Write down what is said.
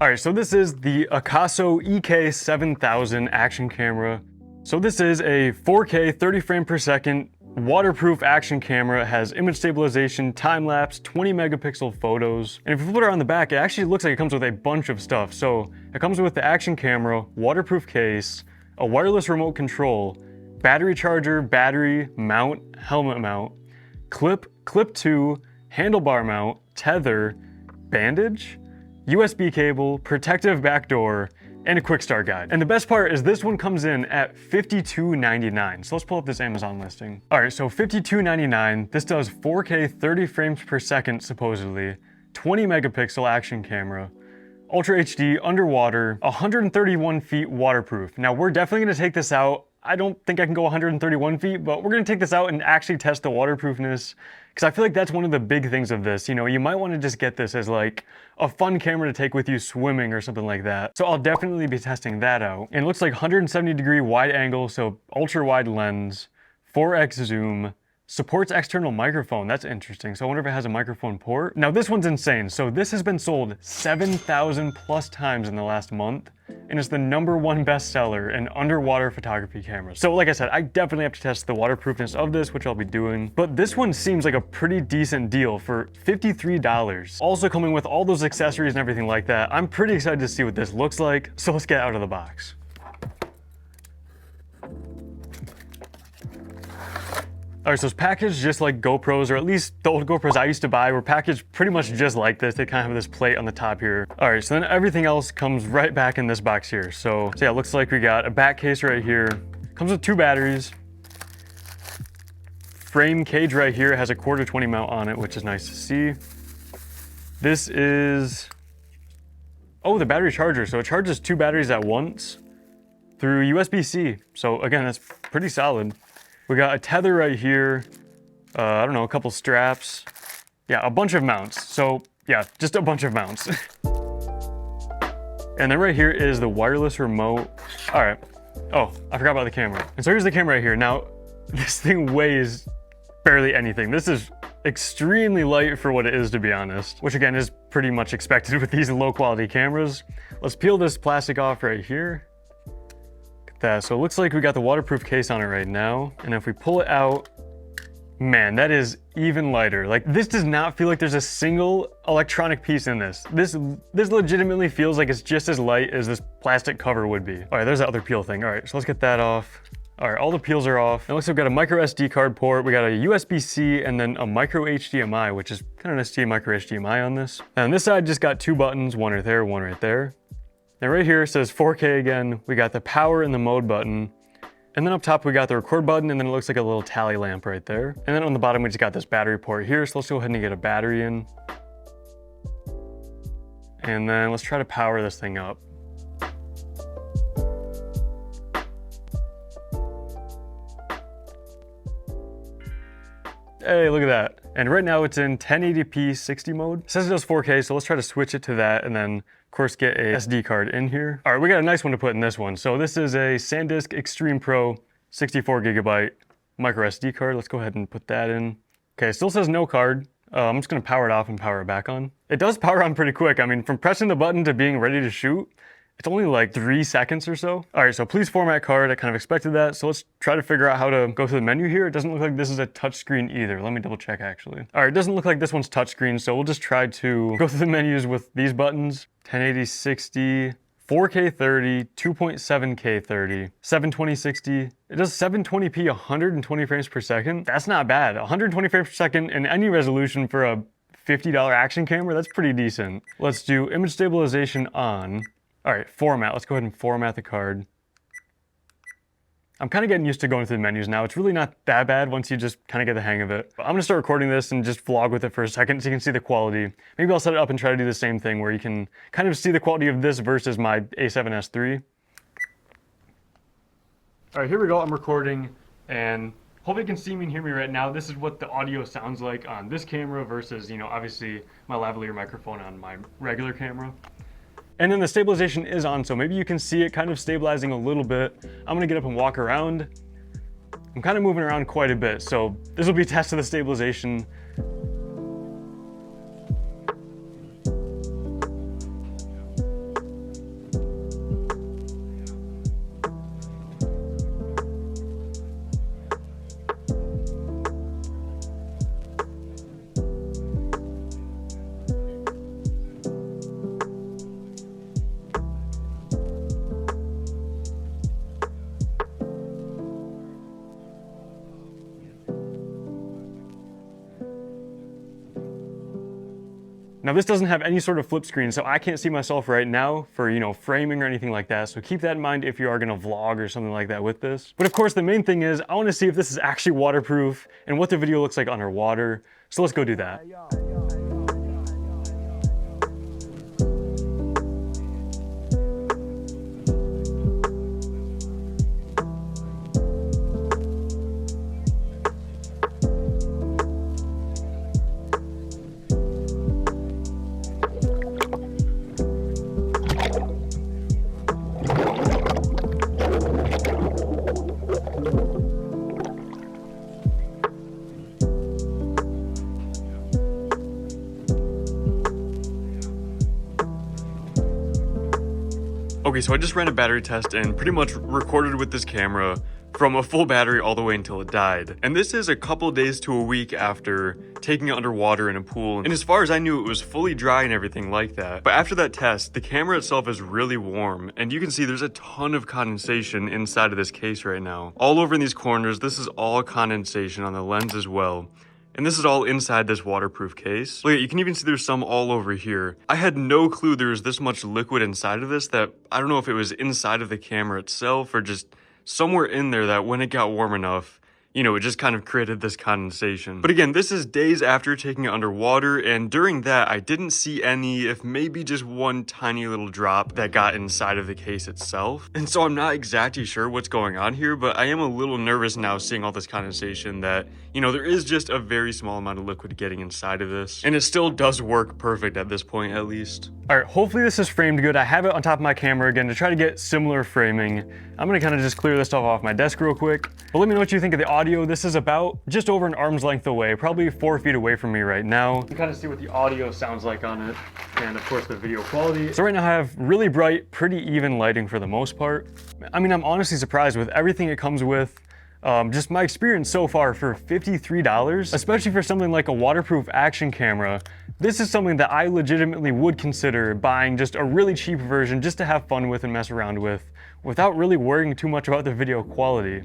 All right, so this is the Akaso EK7000 action camera. So this is a 4K 30 frame per second waterproof action camera. It has image stabilization, time-lapse, 20 megapixel photos. And if you put it on the back, it actually looks like it comes with a bunch of stuff. So it comes with the action camera, waterproof case, a wireless remote control, battery charger, battery, mount, helmet mount, clip 2, handlebar mount, tether, bandage, USB cable, protective back door, and a quick start guide. And the best part is this one comes in at $52.99. So let's pull up this Amazon listing. All right, so $52.99. This does 4K 30 frames per second, supposedly, 20 megapixel action camera, Ultra HD, underwater, 131 feet waterproof. Now we're definitely gonna take this out. I don't think I can go 131 feet, but we're gonna take this out and actually test the waterproofness, because I feel like that's one of the big things of this. You know, you might wanna just get this as like a fun camera to take with you swimming or something like that. So I'll definitely be testing that out. And it looks like 170-degree wide angle, so ultra wide lens, 4x zoom, supports external microphone. That's interesting. So I wonder if it has a microphone port. Now this one's insane. So this has been sold 7,000 plus times in the last month, and it's the #1 bestseller in underwater photography cameras. So like I said, I definitely have to test the waterproofness of this, which I'll be doing. But this one seems like a pretty decent deal for $53. Also coming with all those accessories and everything like that. I'm pretty excited to see what this looks like. So let's get out of the box. All right, so it's packaged just like GoPros, or at least the old GoPros I used to buy were packaged pretty much just like this. They kind of have this plate on the top here. All right, so then everything else comes right back in this box here. So yeah, it looks like we got a back case right here. Comes with 2 batteries. Frame cage right here has a 1/4-20 mount on it, which is nice to see. This is, oh, the battery charger. So it charges 2 batteries at once through USB-C. So again, that's pretty solid. We got a tether right here. I don't know, a couple straps. Yeah, a bunch of mounts. So yeah, just a bunch of mounts. And then right here is the wireless remote. All right. Oh, I forgot about the camera. And so here's the camera right here. Now, this thing weighs barely anything. This is extremely light for what it is, to be honest, which again is pretty much expected with these low quality cameras. Let's peel this plastic off right here. That. So it looks like we got the waterproof case on it right now. And if we pull it out, man, that is even lighter. Like, this does not feel like there's a single electronic piece in this. This legitimately feels like it's just as light as this plastic cover would be. All right, there's that other peel thing. All right, so let's get that off. All right, all the peels are off. It looks like we've got a micro SD card port. We got a USB-C and then a micro HDMI, which is kind of nice to see a micro HDMI on this. And on this side, just got 2 buttons, one right there, one right there. Now right here it says 4K again. We got the power and the mode button. And then up top we got the record button, and then it looks like a little tally lamp right there. And then on the bottom we just got this battery port here. So let's go ahead and get a battery in. And then let's try to power this thing up. Hey, look at that. And right now it's in 1080p 60 mode. It says it does 4K, so let's try to switch it to that, and then of course get a SD card in here. All right, we got a nice one to put in this one. So this is a SanDisk Extreme Pro 64GB micro SD card. Let's go ahead and put that in. Okay, it still says no card. I'm just gonna power it off and power it back on. It does power on pretty quick. I mean, from pressing the button to being ready to shoot, it's only like 3 seconds or so. All right, so please format card. I kind of expected that. So let's try to figure out how to go through the menu here. It doesn't look like this is a touchscreen either. Let me double check actually. All right, it doesn't look like this one's touchscreen. So we'll just try to go through the menus with these buttons. 1080 60, 4K 30, 2.7K 30, 720 60. It does 720p 120 frames per second. That's not bad. 120 frames per second in any resolution for a $50 action camera, that's pretty decent. Let's do image stabilization on. All right, format. Let's go ahead and format the card. I'm kind of getting used to going through the menus now. It's really not that bad once you just kind of get the hang of it. But I'm gonna start recording this and just vlog with it for a second so you can see the quality. Maybe I'll set it up and try to do the same thing where you can kind of see the quality of this versus my A7S III. All right, here we go. I'm recording, and hopefully you can see me and hear me right now. This is what the audio sounds like on this camera versus, you know, obviously my lavalier microphone on my regular camera. And then the stabilization is on, so maybe you can see it kind of stabilizing a little bit. I'm gonna get up and walk around. I'm kind of moving around quite a bit, so this will be a test of the stabilization. Now this doesn't have any sort of flip screen, so I can't see myself right now for, you know, framing or anything like that. So keep that in mind if you are gonna vlog or something like that with this. But of course, the main thing is I wanna see if this is actually waterproof and what the video looks like underwater. So let's go do that. Okay, so I just ran a battery test and pretty much recorded with this camera from a full battery all the way until it died. And this is a couple days to a week after taking it underwater in a pool. And as far as I knew, it was fully dry and everything like that. But after that test, the camera itself is really warm. And you can see there's a ton of condensation inside of this case right now. All over in these corners, this is all condensation on the lens as well. And this is all inside this waterproof case. Look, you can even see there's some all over here. I had no clue there was this much liquid inside of this, that I don't know if it was inside of the camera itself or just somewhere in there that when it got warm enough, you know, it just kind of created this condensation. But again, this is days after taking it underwater, and during that, I didn't see any, if maybe just one tiny little drop that got inside of the case itself. And so I'm not exactly sure what's going on here, but I am a little nervous now seeing all this condensation that, you know, there is just a very small amount of liquid getting inside of this. And it still does work perfect at this point, at least. All right, hopefully this is framed good. I have it on top of my camera again to try to get similar framing. I'm gonna kind of just clear this stuff off my desk real quick. But let me know what you think of the audio. This is about just over an arm's length away, probably 4 feet away from me right now. You can kind of see what the audio sounds like on it, and of course the video quality. So right now I have really bright, pretty even lighting for the most part. I mean, I'm honestly surprised with everything it comes with. Just my experience so far for $53, especially for something like a waterproof action camera. This is something that I legitimately would consider buying just a really cheap version just to have fun with and mess around with without really worrying too much about the video quality.